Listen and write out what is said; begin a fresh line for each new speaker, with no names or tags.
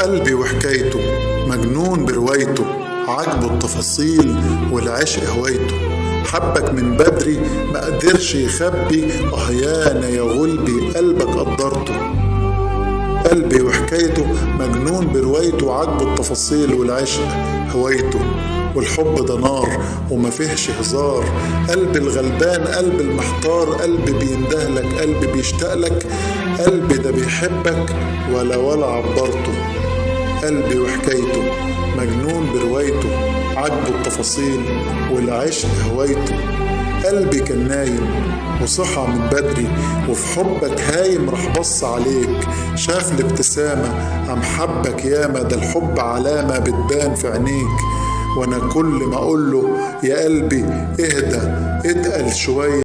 قلبي وحكايته مجنون بروايته، عجبه التفاصيل والعشق هوايته. حبك من بدري ما قدرش يخبي، يانا يا غلبي قلبك قدرته. قلبي وحكايته مجنون بروايته، عجبه التفاصيل والعشق هوايته. والحب ده نار وما فيهش هزار، قلبي الغلبان قلبي المحتار، قلبي بيندهلك قلبي بيشتاقلك، قلبي ده بيحبك ولا عبرته. قلبي وحكايته مجنون بروايته، عجبه التفاصيل والعشق هوايته. قلبي كان نايم وصحى من بدري، وفي حبك هايم راح بص عليك، شاف الابتسامة قام حبك ياما، ده الحب علامة بتبان في عينيك. وانا كل ما اقوله يا قلبي اهدى اتقل شوية